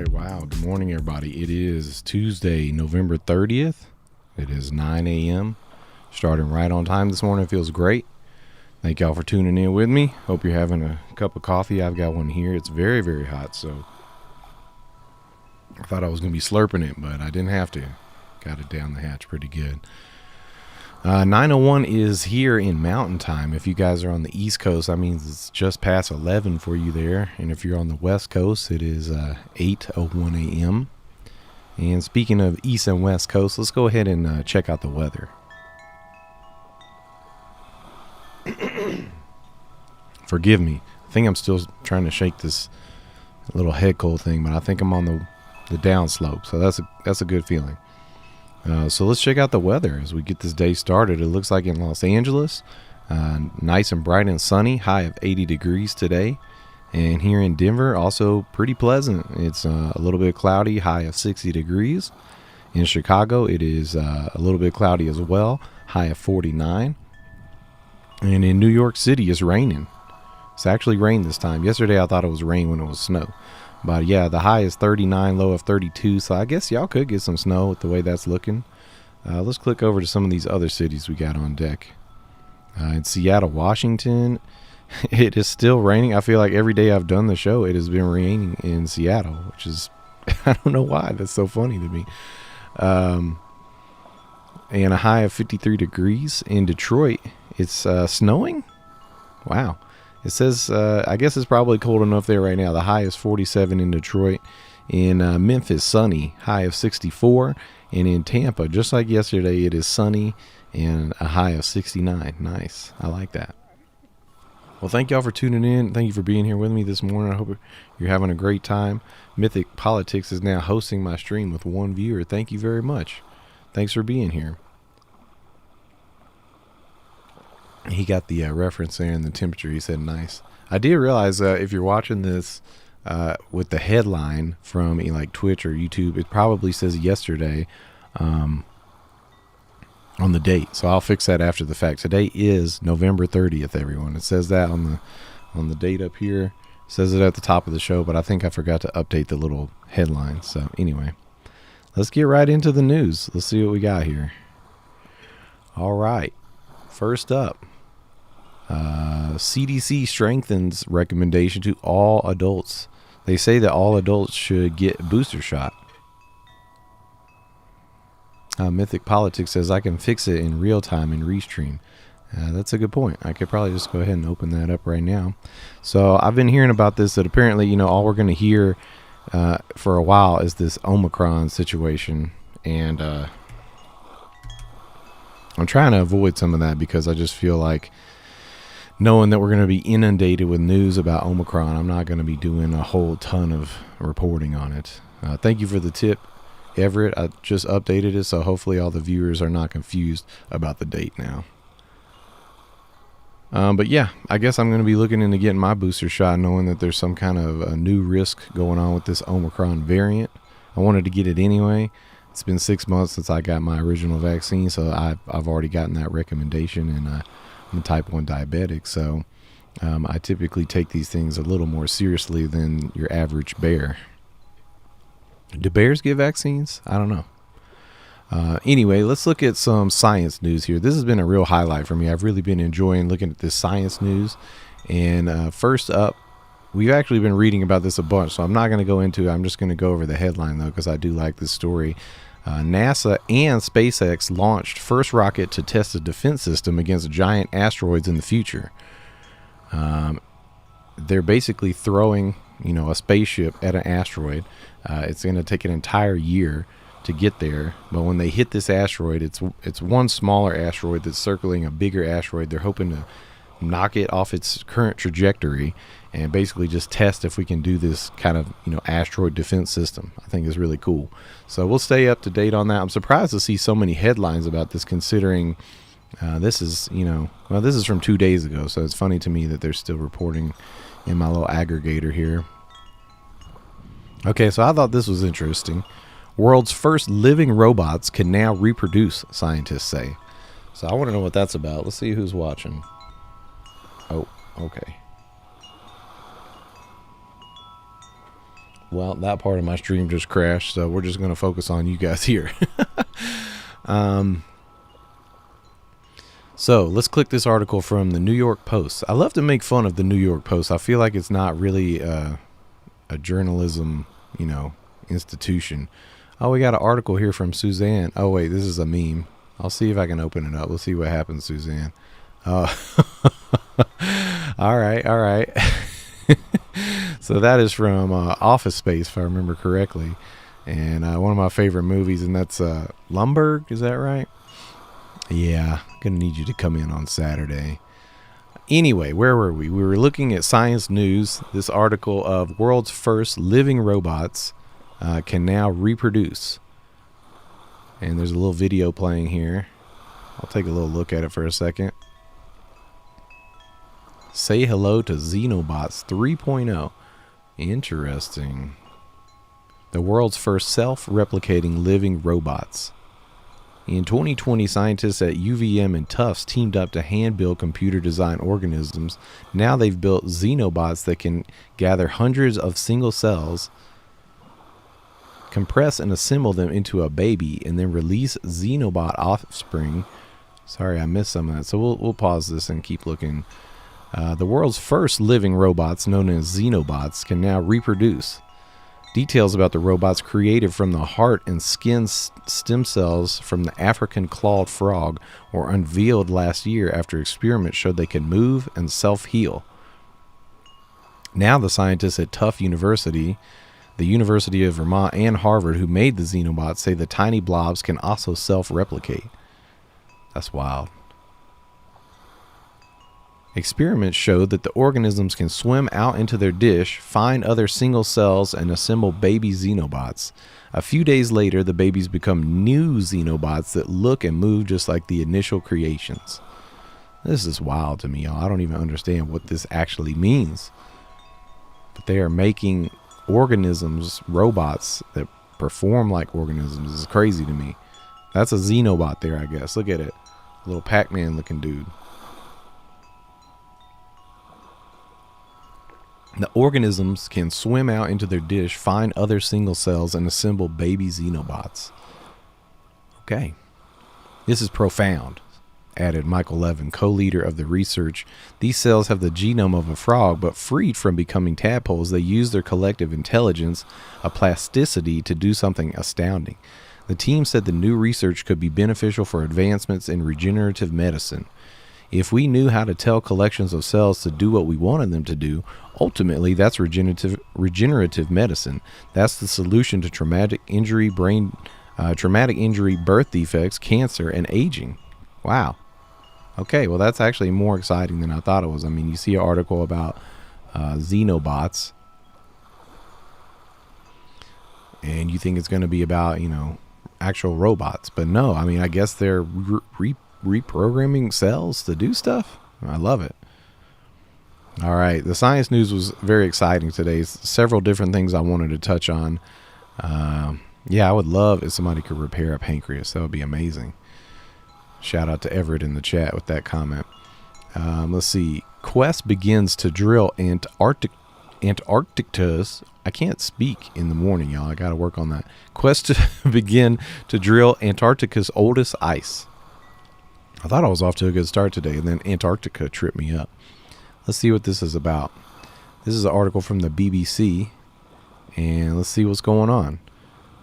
right. Wow. Good morning, everybody. It is Tuesday, November 30th. It is 9 a.m. Starting right on time this morning. It feels great. Thank y'all for tuning in with me. Hope you're having a cup of coffee. I've got one here. It's very, very hot, so I thought I was going to be slurping it, but I didn't have to. Got it down the hatch pretty good. 9:01 is here in Mountain Time. If you guys are on the East Coast, that means it's just past 11 for you there. And if you're on the West Coast, it is 8:01 a.m. And speaking of East and West Coast, let's go ahead and check out the weather. Forgive me. I think I'm still trying to shake this little head cold thing, but I think I'm on the downslope, so that's a good feeling. So let's check out the weather as we get this day started. It looks like in Los Angeles, nice and bright and sunny, high of 80 degrees today. And here in Denver, also pretty pleasant. It's a little bit cloudy, high of 60 degrees. In Chicago, it is a little bit cloudy as well, high of 49. And in New York City, it's raining. It's actually rained this time. Yesterday, I thought it was rain when it was snow. But yeah, the high is 39, low of 32. So I guess y'all could get some snow with the way that's looking. Let's click over to some of these other cities we got on deck. In Seattle, Washington, it is still raining. I feel like every day I've done the show, it has been raining in Seattle, which is, I don't know why. That's so funny to me. And a high of 53 degrees. In Detroit, it's snowing. Wow. It says, I guess it's probably cold enough there right now. The high is 47 in Detroit. In Memphis, sunny, high of 64. And in Tampa, just like yesterday, it is sunny and a high of 69. Nice. I like that. Well, thank y'all for tuning in. Thank you for being here with me this morning. I hope you're having a great time. Mythic Politics is now hosting my stream with one viewer. Thank you very much. Thanks for being here. He got the reference there and the temperature. He said nice. I did realize if you're watching this with the headline from like Twitch or YouTube, it probably says yesterday on the date. So I'll fix that after the fact. Today is November 30th, everyone. It says that on the date up here. It says it at the top of the show, but I think I forgot to update the little headline. So anyway, let's get right into the news. Let's see what we got here. All right. First up. CDC strengthens recommendation to all adults. They say that all adults should get a booster shot. Mythic Politics says I can fix it in real time in Restream. That's a good point. I could probably just go ahead and open that up right now. So I've been hearing about this, that apparently, all we're going to hear for a while is this Omicron situation. And I'm trying to avoid some of that because I just feel like knowing that we're going to be inundated with news about Omicron, I'm not going to be doing a whole ton of reporting on it. Thank you for the tip, Everett. I just updated it, so hopefully all the viewers are not confused about the date now. But yeah, I guess I'm going to be looking into getting my booster shot, knowing that there's some kind of a new risk going on with this Omicron variant. I wanted to get it anyway. It's been 6 months since I got my original vaccine, so I've already gotten that recommendation, and I'm a type 1 diabetic, so I typically take these things a little more seriously than your average bear. Do bears get vaccines? I don't know. Anyway, let's look at some science news here. This has been a real highlight for me. I've really been enjoying looking at this science news. And first up, we've actually been reading about this a bunch, so I'm not going to go into it. I'm just going to go over the headline, though, because I do like this story. NASA and SpaceX launched first rocket to test a defense system against giant asteroids in the future. They're basically throwing, a spaceship at an asteroid. It's going to take an entire year to get there, but when they hit this asteroid, it's one smaller asteroid that's circling a bigger asteroid. They're hoping to knock it off its current trajectory and basically just test if we can do this kind of asteroid defense system. I think is really cool. So we'll stay up to date on that. I'm surprised to see so many headlines about this, considering this is this is from 2 days ago, so it's funny to me that they're still reporting in my little aggregator here. Okay, so I thought this was interesting. World's first living robots can now reproduce, scientists say. So I want to know what that's about. Let's see who's watching. Oh, okay. Well, that part of my stream just crashed, so we're just going to focus on you guys here. So let's click this article from the New York Post. I love to make fun of the New York Post. I feel like it's not really a journalism, institution. Oh, we got an article here from Suzanne. Oh, wait, this is a meme. I'll see if I can open it up. We'll see what happens, Suzanne. All right. So that is from Office Space, if I remember correctly. And one of my favorite movies, and that's Lumbergh. Is that right? Yeah, going to need you to come in on Saturday. Anyway, where were we? We were looking at Science News, this article of world's first living robots can now reproduce. And there's a little video playing here. I'll take a little look at it for a second. Say hello to Xenobots 3.0. Interesting. The world's first self-replicating living robots. In 2020, scientists at UVM and Tufts teamed up to hand-build computer-designed organisms. Now they've built Xenobots that can gather hundreds of single cells, compress and assemble them into a baby, and then release Xenobot offspring. Sorry, I missed some of that. So we'll pause this and keep looking. The world's first living robots, known as Xenobots, can now reproduce. Details about the robots created from the heart and skin stem cells from the African clawed frog were unveiled last year after experiments showed they could move and self-heal. Now the scientists at Tufts University, the University of Vermont, and Harvard who made the Xenobots say the tiny blobs can also self-replicate. That's wild. Experiments showed that the organisms can swim out into their dish, find other single cells, and assemble baby Xenobots. A few days later, the babies become new Xenobots that look and move just like the initial creations. This is wild to me, y'all. I don't even understand what this actually means. But they are making organisms, robots that perform like organisms. This is crazy to me. That's a Xenobot there, I guess. Look at it. A little Pac-Man looking dude. The organisms can swim out into their dish, find other single cells, and assemble baby Xenobots. Okay. This is profound, added Michael Levin, co-leader of the research. These cells have the genome of a frog, but freed from becoming tadpoles, they use their collective intelligence, a plasticity, to do something astounding. The team said the new research could be beneficial for advancements in regenerative medicine. If we knew how to tell collections of cells to do what we wanted them to do, ultimately that's regenerative medicine. That's the solution to traumatic injury, birth defects, cancer, and aging. Wow. Okay, well that's actually more exciting than I thought it was. I mean, you see an article about Xenobots, and you think it's going to be about, actual robots. But no, I mean, I guess they're reprogramming cells to do stuff. I love it. All right, the science news was very exciting today. Several different things I wanted to touch on. Yeah, I would love if somebody could repair a pancreas. That would be amazing. Shout out to Everett in the chat with that comment. Let's see. Quest begins to drill Antarctica's. I can't speak in the morning, y'all. I got to work on that. Quest to begin to drill Antarctica's oldest ice. I thought I was off to a good start today, and then Antarctica tripped me up. Let's see what this is about. This is an article from the BBC, and let's see what's going on.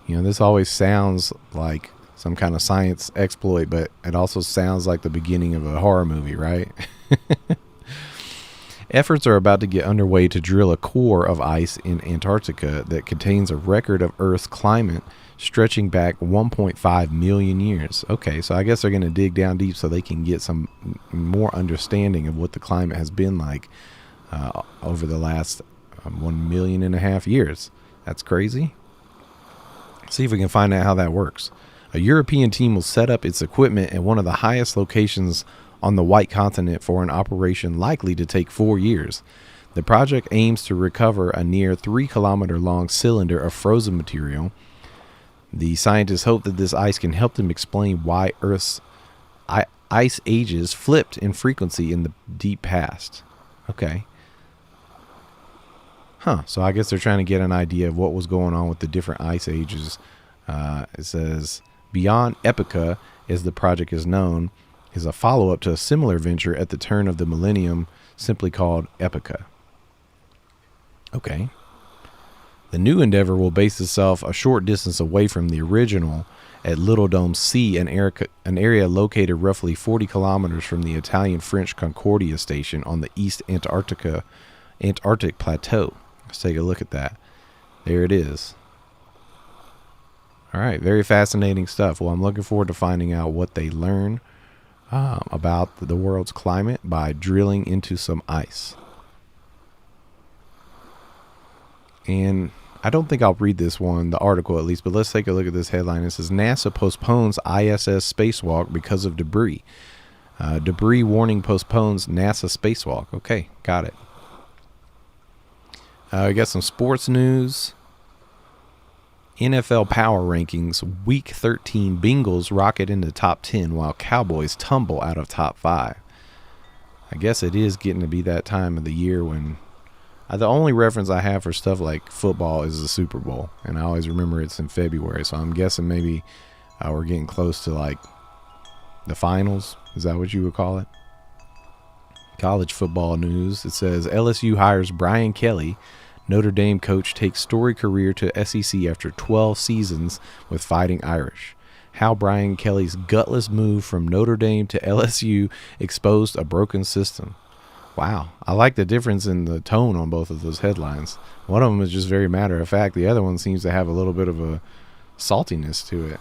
This always sounds like some kind of science exploit, but it also sounds like the beginning of a horror movie, right? Efforts are about to get underway to drill a core of ice in Antarctica that contains a record of Earth's climate stretching back 1.5 million years. Okay, so I guess they're going to dig down deep so they can get some more understanding of what the climate has been like over the last 1.5 million years. That's crazy. See if we can find out how that works. A European team will set up its equipment at one of the highest locations on the White Continent for an operation likely to take 4 years. The project aims to recover a near 3-kilometer long cylinder of frozen material. The scientists hope that this ice can help them explain why Earth's ice ages flipped in frequency in the deep past. Okay. So I guess they're trying to get an idea of what was going on with the different ice ages. It says Beyond Epica, as the project is known, is a follow-up to a similar venture at the turn of the millennium, simply called Epica. Okay. The new endeavor will base itself a short distance away from the original at Little Dome C, an area located roughly 40 kilometers from the Italian-French Concordia station on the East Antarctic Plateau. Let's take a look at that. There it is. All right, very fascinating stuff. Well, I'm looking forward to finding out what they learn about the world's climate by drilling into some ice. And I don't think I'll read this one, the article at least, but let's take a look at this headline. It says NASA postpones ISS spacewalk because of debris. Debris warning postpones NASA spacewalk. Okay, got it. We got some sports news. NFL power rankings. Week 13 Bengals rocket into top 10 while Cowboys tumble out of top 5. I guess it is getting to be that time of the year when the only reference I have for stuff like football is the Super Bowl, and I always remember it's in February, so I'm guessing maybe we're getting close to like the finals. Is that what you would call it? College football news. It says LSU hires Brian Kelly. Notre Dame coach takes storied career to SEC after 12 seasons with Fighting Irish. How Brian Kelly's gutless move from Notre Dame to LSU exposed a broken system. Wow. I like the difference in the tone on both of those headlines. One of them is just very matter of fact. The other one seems to have a little bit of a saltiness to it.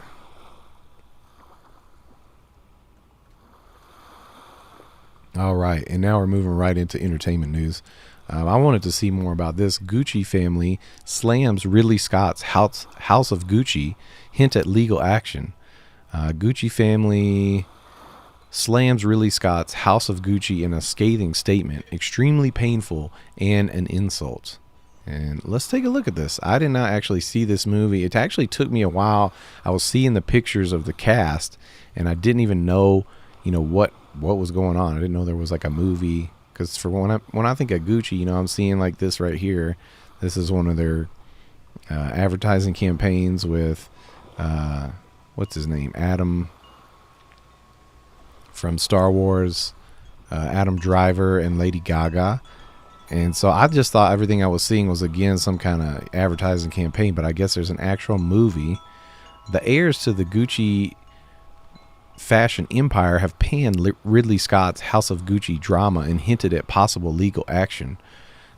All right. And now we're moving right into entertainment news. I wanted to see more about this. Gucci family slams Ridley Scott's House of Gucci, hint at legal action. Gucci family slams Ridley Scott's House of Gucci in a scathing statement, extremely painful and an insult. And let's take a look at this. I did not actually see this movie. It actually took me a while. I was seeing the pictures of the cast, and I didn't even know, what was going on. I didn't know there was like a movie. Because for when I think of Gucci, I'm seeing like this right here. This is one of their advertising campaigns with, what's his name? Adam from Star Wars, Adam Driver and Lady Gaga. And so I just thought everything I was seeing was, again, some kind of advertising campaign. But I guess there's an actual movie. The heirs to the Gucci fashion empire have panned Ridley Scott's House of Gucci drama and hinted at possible legal action.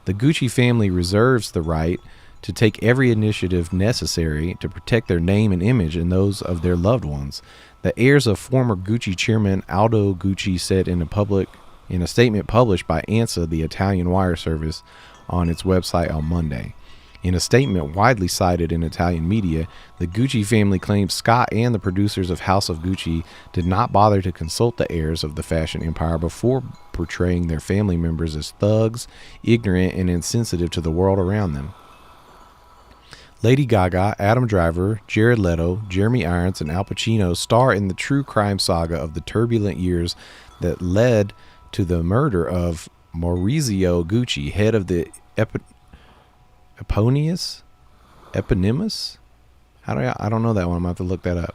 The Gucci family reserves the right to take every initiative necessary to protect their name and image and those of their loved ones. The heirs of former Gucci chairman Aldo Gucci said in a statement published by ANSA, the Italian wire service, on its website on Monday. In a statement widely cited in Italian media, the Gucci family claims Scott and the producers of House of Gucci did not bother to consult the heirs of the fashion empire before portraying their family members as thugs, ignorant, and insensitive to the world around them. Lady Gaga, Adam Driver, Jared Leto, Jeremy Irons, and Al Pacino star in the true crime saga of the turbulent years that led to the murder of Maurizio Gucci, head of the Eponymous? I don't know that one. I'm going to have to look that up.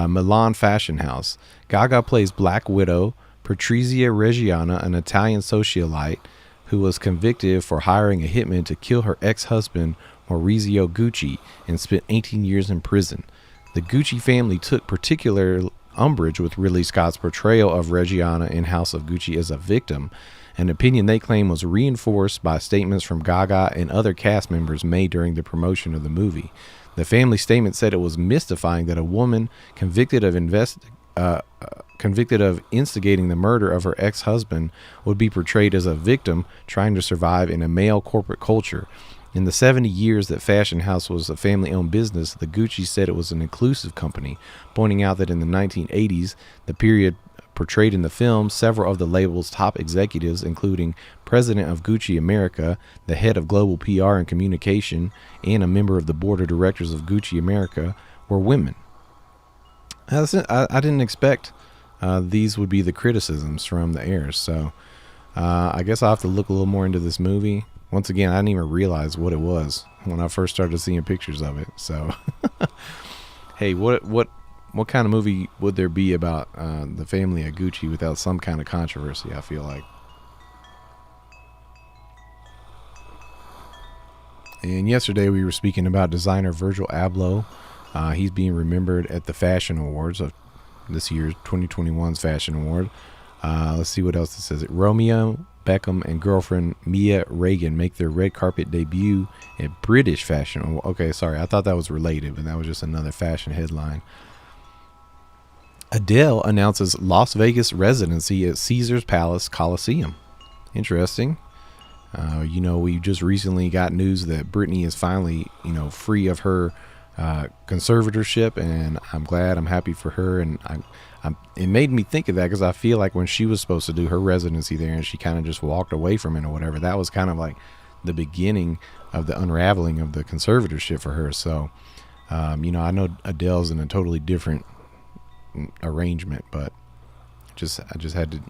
Milan Fashion House. Gaga plays Black Widow Patrizia Reggiana, an Italian socialite who was convicted for hiring a hitman to kill her ex-husband Maurizio Gucci and spent 18 years in prison. The Gucci family took particular umbrage with Ridley Scott's portrayal of Reggiana in House of Gucci as a victim, an opinion they claim was reinforced by statements from Gaga and other cast members made during the promotion of the movie. The family statement said it was mystifying that a woman convicted of instigating the murder of her ex-husband would be portrayed as a victim trying to survive in a male corporate culture. In the 70 years that Fashion House was a family-owned business, the Gucci said it was an inclusive company, pointing out that in the 1980s, the period portrayed in the film, several of the label's top executives, including President of Gucci America, the head of global PR and communication, and a member of the board of directors of Gucci America, were women. I didn't expect these would be the criticisms from the heirs. So I guess I'll have to look a little more into this movie. Once again, I didn't even realize what it was when I first started seeing pictures of it. So, hey, what kind of movie would there be about the family of Gucci without some kind of controversy, I feel like. And yesterday we were speaking about designer Virgil Abloh. He's being remembered at the Fashion Awards of this year's 2021's Fashion Award. Let's see what else it says. Romeo Beckham and girlfriend Mia Reagan make their red carpet debut at British Fashion. Okay, sorry, I thought that was related, but that was just another fashion headline. Adele announces Las Vegas residency at Caesars Palace Coliseum. Interesting. We just recently got news that Britney is finally, free of her conservatorship, and I'm happy for her. And it made me think of that because I feel like when she was supposed to do her residency there and she kind of just walked away from it or whatever, that was kind of like the beginning of the unraveling of the conservatorship for her. So, I know Adele's in a totally different arrangement, but I just had to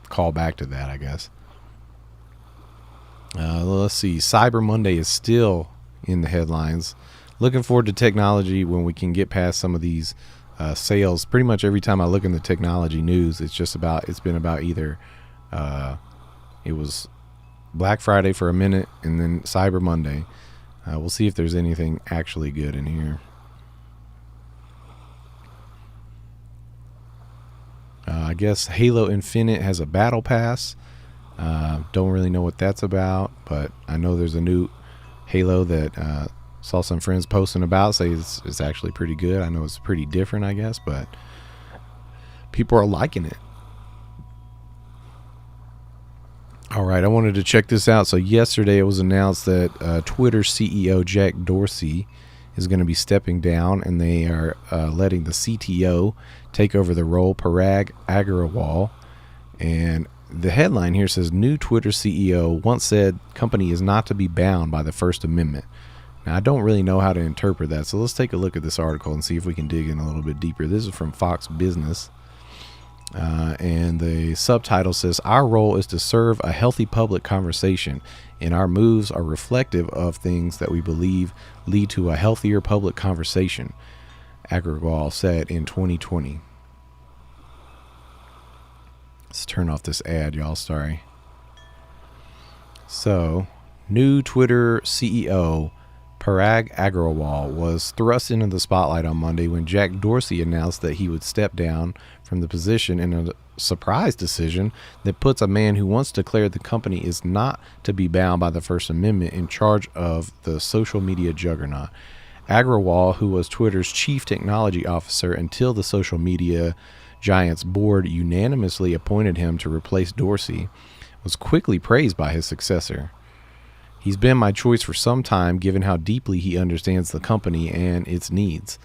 call back to that, I guess. Let's see. Cyber Monday is still in the headlines. Looking forward to technology when we can get past some of these sales. Pretty much every time I look in the technology news, it's been about either it was Black Friday for a minute and then Cyber Monday. We'll see if there's anything actually good in here. I guess Halo Infinite has a battle pass. Don't really know what that's about, but I know there's a new Halo that saw some friends posting about, say it's actually pretty good. I know it's pretty different, I guess, but people are liking it. All right, I wanted to check this out. So yesterday it was announced that Twitter CEO Jack Dorsey is going to be stepping down, and they are letting the CTO take over the role, Parag Agrawal. And the headline here says, new Twitter CEO once said company is not to be bound by the First Amendment. Now, I don't really know how to interpret that, so let's take a look at this article and see if we can dig in a little bit deeper. This is from Fox Business, and the subtitle says, our role is to serve a healthy public conversation, and our moves are reflective of things that we believe lead to a healthier public conversation, Agrawal said in 2020. Let's turn off this ad, y'all. Sorry. So, new Twitter CEO Parag Agrawal was thrust into the spotlight on Monday when Jack Dorsey announced that he would step down from the position in a surprise decision that puts a man who once declared the company is not to be bound by the First Amendment in charge of the social media juggernaut. Agrawal, who was Twitter's chief technology officer until the social media giant's board unanimously appointed him to replace Dorsey, was quickly praised by his successor. He's been my choice for some time, given how deeply he understands the company and its needs,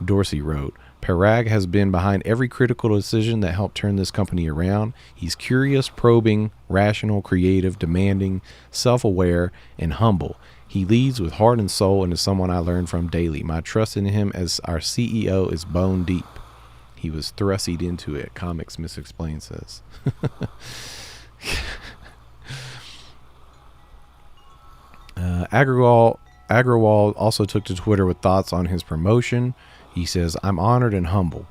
Dorsey wrote. Parag has been behind every critical decision that helped turn this company around. He's curious, probing, rational, creative, demanding, self-aware, and humble. He leads with heart and soul and is someone I learn from daily. My trust in him as our CEO is bone deep. He was thrusted into it, Comics Misexplained says. Agrawal also took to Twitter with thoughts on his promotion. He says, I'm honored and humble.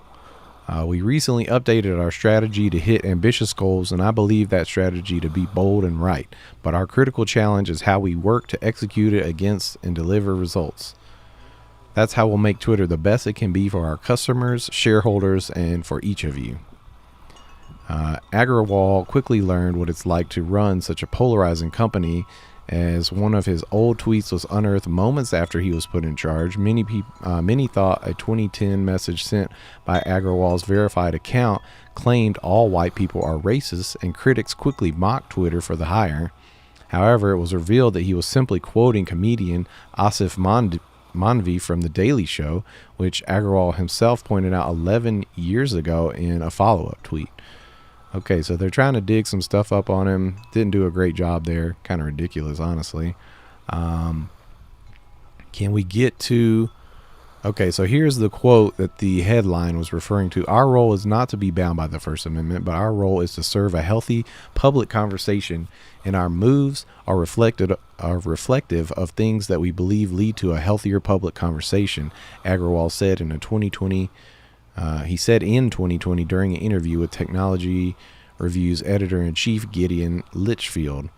We recently updated our strategy to hit ambitious goals, and I believe that strategy to be bold and right. But our critical challenge is how we work to execute it against and deliver results. That's how we'll make Twitter the best it can be for our customers, shareholders, and for each of you. Agrawal quickly learned what it's like to run such a polarizing company, as one of his old tweets was unearthed moments after he was put in charge. Many thought a 2010 message sent by Agrawal's verified account claimed all white people are racist, and critics quickly mocked Twitter for the hire. However, it was revealed that he was simply quoting comedian Asif Manvi from The Daily Show, which Agrawal himself pointed out 11 years ago in a follow-up tweet. Okay, so they're trying to dig some stuff up on him. Didn't do a great job there. Kind of ridiculous, honestly. Can we get to Okay, so here's the quote that the headline was referring to. Our role is not to be bound by the First Amendment, but our role is to serve a healthy public conversation, and our moves are reflective of things that we believe lead to a healthier public conversation, Agrawal said in 2020 during an interview with Technology Review's editor-in-chief Gideon Litchfield.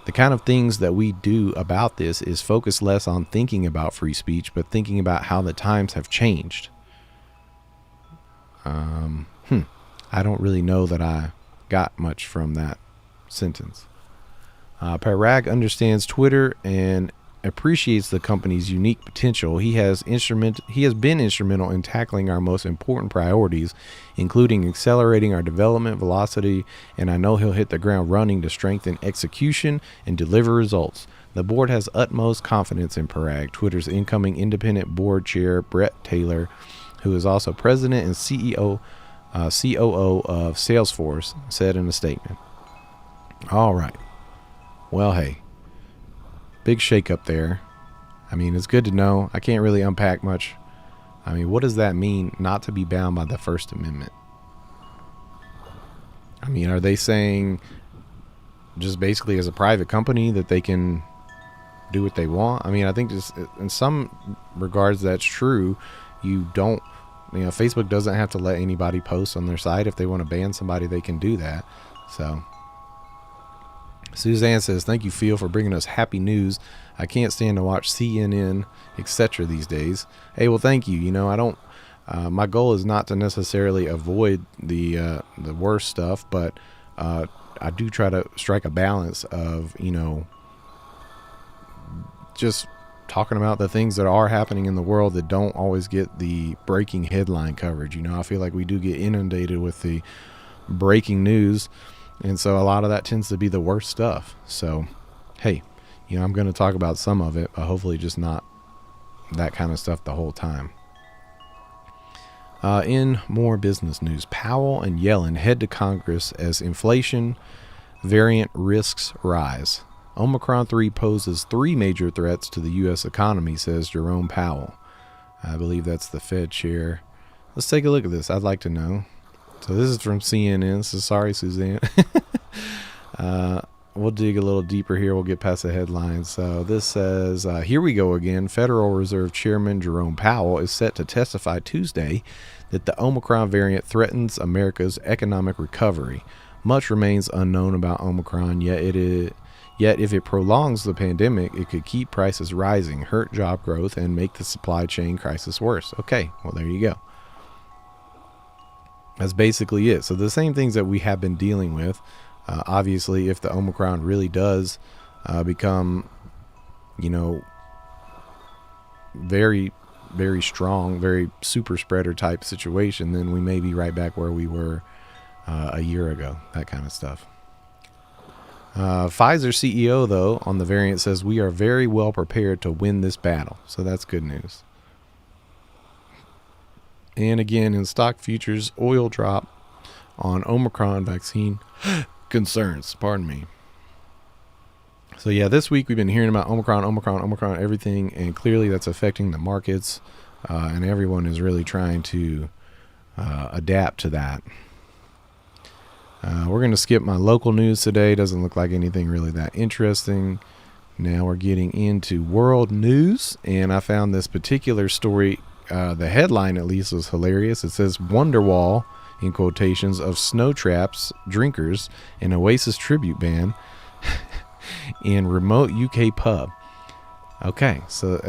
The kind of things that we do about this is focus less on thinking about free speech, but thinking about how the times have changed. I don't really know that I got much from that sentence. Parag understands Twitter and appreciates the company's unique potential. He has been instrumental in tackling our most important priorities, including accelerating our development velocity, and I know he'll hit the ground running to strengthen execution and deliver results. The board has utmost confidence in Parag. Twitter's incoming independent board chair, Brett Taylor, who is also president and COO of Salesforce, said in a statement. All right. Well, hey. Big shakeup there. I mean, it's good to know. I can't really unpack much. I mean, what does that mean, not to be bound by the First Amendment? I mean, are they saying just basically as a private company that they can do what they want? I mean, I think just in some regards that's true. Facebook doesn't have to let anybody post on their site. If they want to ban somebody, they can do that. So Suzanne says, thank you, Phil, for bringing us happy news. I can't stand to watch CNN, etc. these days. Hey, well, thank you. I don't, my goal is not to necessarily avoid the worst stuff, but I do try to strike a balance of, just talking about the things that are happening in the world that don't always get the breaking headline coverage. I feel like we do get inundated with the breaking news. And so a lot of that tends to be the worst stuff. So, hey, I'm going to talk about some of it, but hopefully just not that kind of stuff the whole time. In more business news, Powell and Yellen head to Congress as inflation variant risks rise. Omicron 3 poses 3 major threats to the U.S. economy, says Jerome Powell. I believe that's the Fed chair. Let's take a look at this. I'd like to know. So this is from CNN. So sorry, Suzanne. We'll dig a little deeper here. We'll get past the headlines. So this says, here we go again. Federal Reserve Chairman Jerome Powell is set to testify Tuesday that the Omicron variant threatens America's economic recovery. Much remains unknown about Omicron, yet if it prolongs the pandemic, it could keep prices rising, hurt job growth, and make the supply chain crisis worse. Okay, well, there you go. That's basically it. So the same things that we have been dealing with, obviously, if the Omicron really does become, very, very strong, very super spreader type situation, then we may be right back where we were a year ago, that kind of stuff. Pfizer CEO, though, on the variant says we are very well prepared to win this battle. So that's good news. And again, in stock futures, oil drop on Omicron vaccine concerns. Pardon me. So yeah, this week we've been hearing about Omicron, everything, and clearly that's affecting the markets, and everyone is really trying to adapt to that. We're going to skip my local news today. Doesn't look like anything really that interesting. Now we're getting into world news, and I found this particular story. The headline, at least, was hilarious. It says Wonderwall, in quotations, of snow traps drinkers in Oasis tribute band in remote UK pub. Okay, so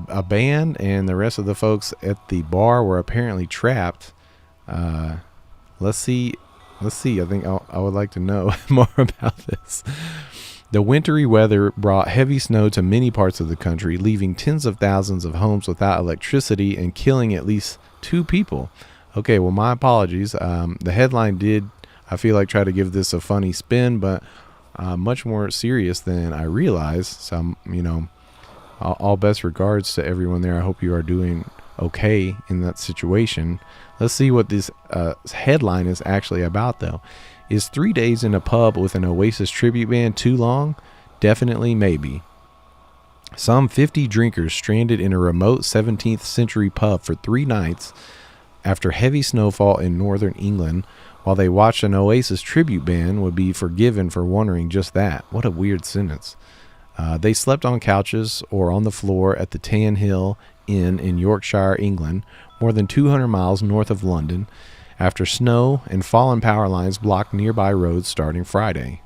a band and the rest of the folks at the bar were apparently trapped. Let's see. I think I would like to know more about this. The wintry weather brought heavy snow to many parts of the country, leaving tens of thousands of homes without electricity and killing at least 2 people. Okay, well, my apologies. The headline did, I feel like, try to give this a funny spin, but much more serious than I realized. So, all best regards to everyone there. I hope you are doing okay in that situation. Let's see what this headline is actually about, though. Is 3 days in a pub with an Oasis tribute band too long? Definitely, maybe. Some 50 drinkers stranded in a remote 17th century pub for 3 nights after heavy snowfall in northern England while they watched an Oasis tribute band would be forgiven for wondering just that. What a weird sentence. They slept on couches or on the floor at the Tan Hill Inn in Yorkshire, England, more than 200 miles north of London, after snow and fallen power lines blocked nearby roads starting Friday.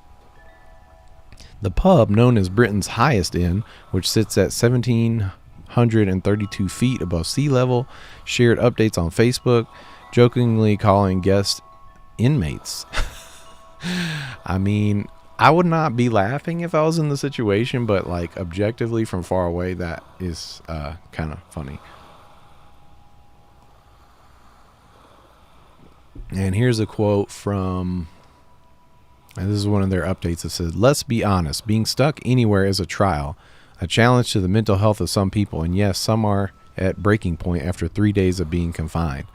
The pub, known as Britain's highest inn, which sits at 1,732 feet above sea level, shared updates on Facebook, jokingly calling guests inmates. I mean, I would not be laughing if I was in the situation, but like objectively from far away, that is kind of funny. And here's a quote from, and this is one of their updates. It says, "Let's be honest, being stuck anywhere is a trial, a challenge to the mental health of some people, and yes, some are at breaking point after 3 days of being confined."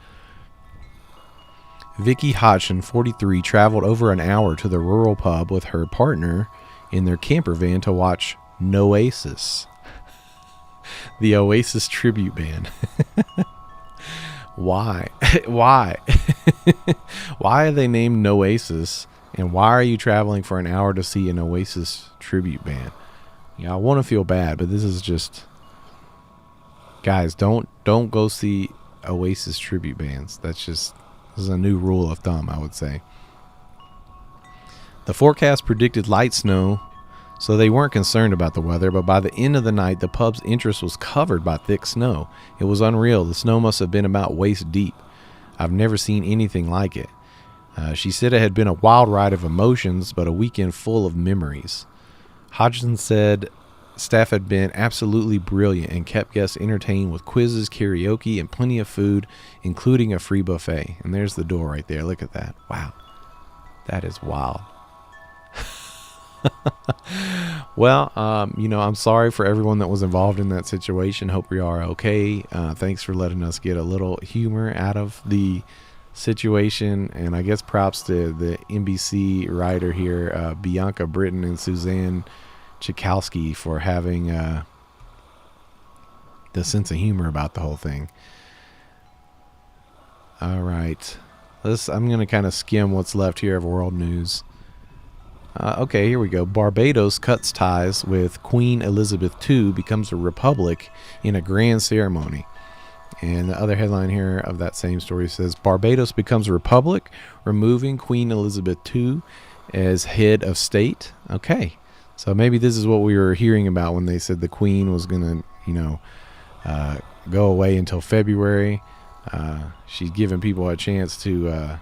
Vicky Hodgson, 43, traveled over an hour to the rural pub with her partner in their camper van to watch Noasis, the Oasis tribute band. Why? Why? Why are they named Noasis? And why are you traveling for an hour to see an Oasis tribute band? Yeah, I want to feel bad, but this is just, guys, don't go see Oasis tribute bands. This is a new rule of thumb, I would say. The forecast predicted light snow, so they weren't concerned about the weather, but by the end of the night, the pub's interest was covered by thick snow. It was unreal. The snow must have been about waist deep. I've never seen anything like it. She said it had been a wild ride of emotions, but a weekend full of memories. Hodgson said staff had been absolutely brilliant and kept guests entertained with quizzes, karaoke, and plenty of food, including a free buffet. And there's the door right there. Look at that. Wow. That is wild. Well, I'm sorry for everyone that was involved in that situation. Hope you are okay. Thanks for letting us get a little humor out of the situation, and I guess props to the NBC writer here, Bianca Britton and Suzanne Chikowski, for having the sense of humor about the whole thing. All right, I'm going to kind of skim what's left here of world news. Okay, here we go. Barbados cuts ties with Queen Elizabeth II, becomes a republic in a grand ceremony. And the other headline here of that same story says, Barbados becomes a republic, removing Queen Elizabeth II as head of state. Okay, so maybe this is what we were hearing about when they said the Queen was going to, go away until February. She's giving people a chance to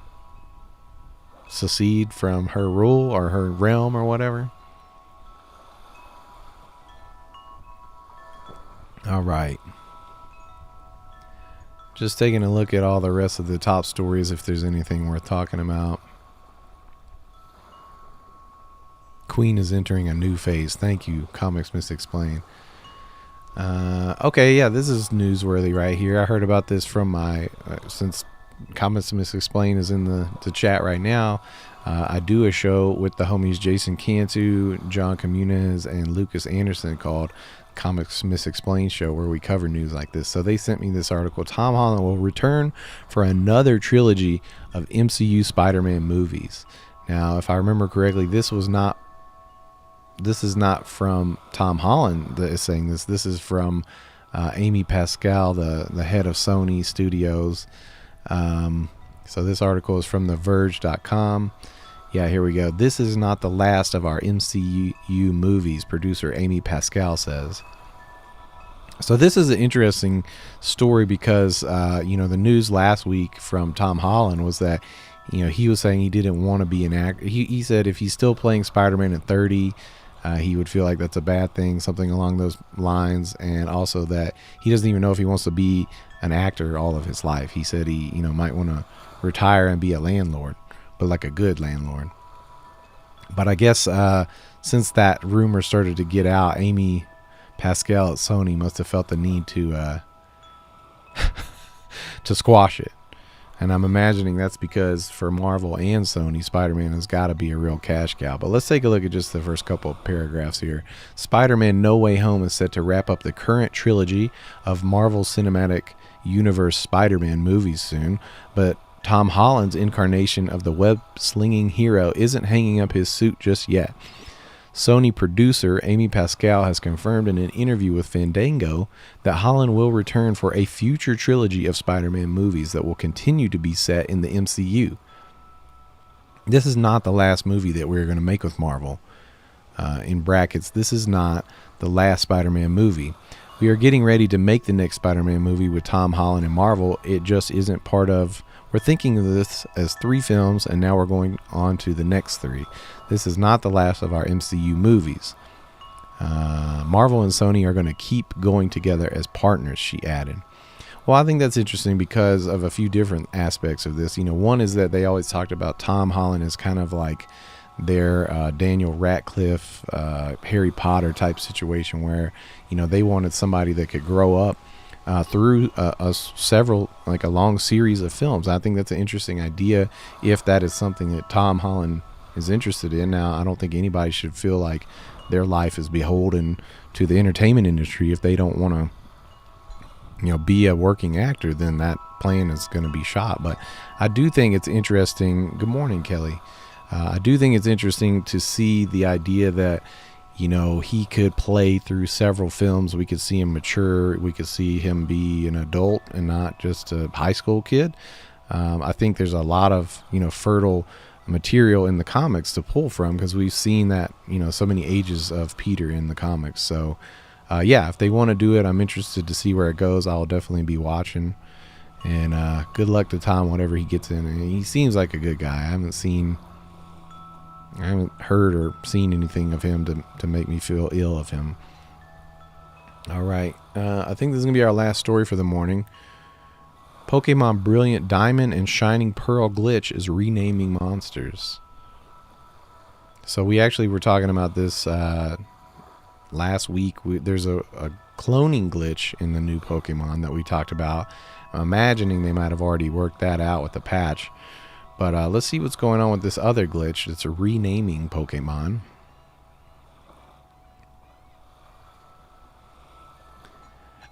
secede from her rule or her realm or whatever. All right. Just taking a look at all the rest of the top stories, if there's anything worth talking about. Queen is entering a new phase. Thank you, Comics Misexplained. Okay, yeah, this is newsworthy right here. I heard about this from since Comics Misexplained is in the chat right now. I do a show with the homies Jason Cantu, John Comunes, and Lucas Anderson called Comics Misexplained Show, where we cover news like this. So they sent me this article. Tom Holland will return for another trilogy of MCU Spider-Man movies. Now, if I remember correctly, this is not from Tom Holland that is saying this. This is from Amy Pascal, the head of Sony Studios. So this article is from TheVerge.com. Yeah, here we go. This is not the last of our MCU movies, producer Amy Pascal says. So this is an interesting story because, the news last week from Tom Holland was that, he was saying he didn't want to be an actor. He said if he's still playing Spider-Man at 30, he would feel like that's a bad thing, something along those lines. And also that he doesn't even know if he wants to be an actor all of his life. He said he, might want to retire and be a landlord, but like a good landlord. But I guess since that rumor started to get out, Amy Pascal at Sony must have felt the need to to squash it. And I'm imagining that's because for Marvel and Sony, Spider-Man has got to be a real cash cow. But let's take a look at just the first couple of paragraphs here. Spider-Man No Way Home is set to wrap up the current trilogy of Marvel Cinematic Universe Spider-Man movies soon, but Tom Holland's incarnation of the web-slinging hero isn't hanging up his suit just yet. Sony producer Amy Pascal has confirmed in an interview with Fandango that Holland will return for a future trilogy of Spider-Man movies that will continue to be set in the MCU. This is not the last movie that we're going to make with Marvel. In brackets, this is not the last Spider-Man movie. We are getting ready to make the next Spider-Man movie with Tom Holland and Marvel. It just isn't part of... We're thinking of this as 3 films, and now we're going on to the next 3. This is not the last of our MCU movies. Marvel and Sony are going to keep going together as partners, she added. Well, I think that's interesting because of a few different aspects of this. You know, one is that they always talked about Tom Holland as kind of like their Daniel Radcliffe, Harry Potter type situation where, you know, they wanted somebody that could grow up through a long series of films. I think that's an interesting idea if that is something that Tom Holland is interested in. Now, I don't think anybody should feel like their life is beholden to the entertainment industry. If they don't want to, you know, be a working actor, then that plan is going to be shot. But I do think it's interesting. Good morning, Kelly. I do think it's interesting to see the idea that, you know, he could play through several films. We could see him mature. We could see him be an adult and not just a high school kid. I think there's a lot of, you know, fertile material in the comics to pull from because we've seen that, you know, so many ages of Peter in the comics. So, yeah, if they want to do it, I'm interested to see where it goes. I'll definitely be watching. And good luck to Tom, whatever he gets in. And he seems like a good guy. I haven't heard or seen anything of him to make me feel ill of him. All right. I think this is going to be our last story for the morning. Pokemon Brilliant Diamond and Shining Pearl glitch is renaming monsters. So we actually were talking about this last week. There's a cloning glitch in the new Pokemon that we talked about. I'm imagining they might have already worked that out with the patch. But let's see what's going on with this other glitch. It's a renaming Pokemon.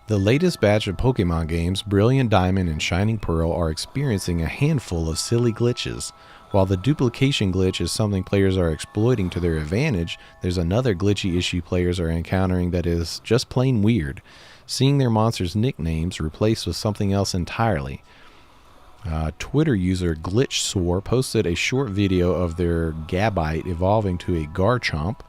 The latest batch of Pokemon games, Brilliant Diamond and Shining Pearl, are experiencing a handful of silly glitches. While the duplication glitch is something players are exploiting to their advantage, there's another glitchy issue players are encountering that is just plain weird. Seeing their monsters' nicknames replaced with something else entirely. Twitter user GlitchSore posted a short video of their Gabite evolving to a Garchomp.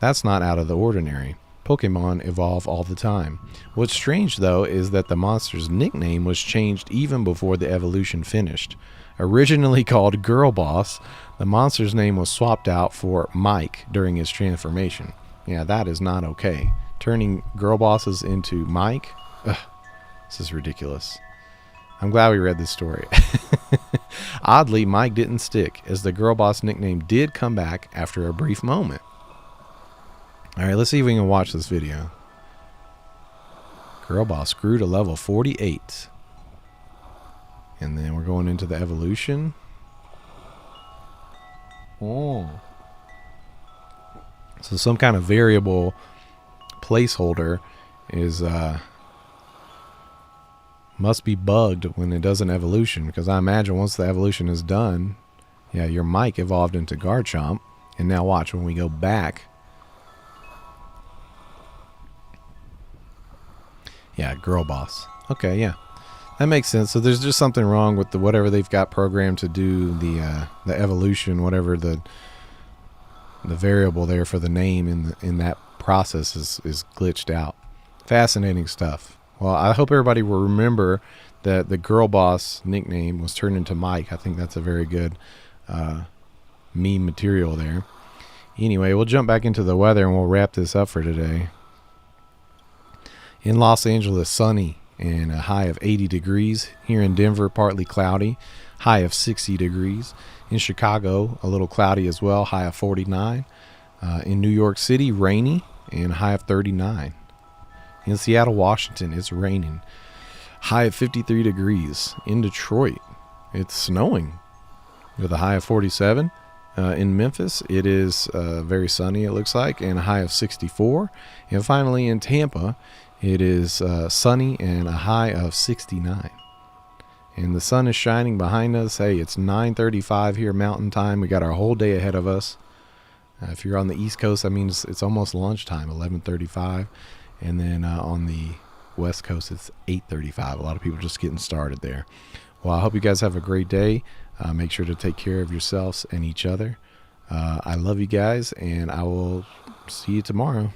That's not out of the ordinary. Pokemon evolve all the time. What's strange, though, is that the monster's nickname was changed even before the evolution finished. Originally called Girl Boss, the monster's name was swapped out for Mike during his transformation. Yeah, that is not okay. Turning Girl Bosses into Mike? Ugh, this is ridiculous. I'm glad we read this story. Oddly, Mike didn't stick, as the Girl Boss nickname did come back after a brief moment. Alright, let's see if we can watch this video. Girl Boss grew to level 48. And then we're going into the evolution. Oh. So some kind of variable placeholder is must be bugged when it does an evolution, because I imagine once the evolution is done, yeah, your Mike evolved into Garchomp. And now watch when we go back. Yeah, Girl Boss. Okay, yeah. That makes sense. So there's just something wrong with the whatever they've got programmed to do the evolution, whatever the variable there for the name in that process is glitched out. Fascinating stuff. Well, I hope everybody will remember that the Girl Boss nickname was turned into Mike. I think that's a very good meme material there. Anyway, we'll jump back into the weather and we'll wrap this up for today. In Los Angeles, sunny and a high of 80 degrees. Here in Denver, partly cloudy, high of 60 degrees. In Chicago, a little cloudy as well, high of 49. In New York City, rainy and a high of 39. In Seattle, Washington, it's raining, high of 53 degrees. In Detroit, it's snowing with a high of 47. In Memphis, it is very sunny, it looks like, and a high of 64. And finally, in Tampa, it is sunny and a high of 69. And the sun is shining behind us. Hey, it's 9:35 here Mountain Time. We got our whole day ahead of us. If you're on the East Coast, that means it's almost lunchtime, 11:35. And then on the West Coast, it's 8:35. A lot of people just getting started there. Well, I hope you guys have a great day. Make sure to take care of yourselves and each other. I love you guys, and I will see you tomorrow.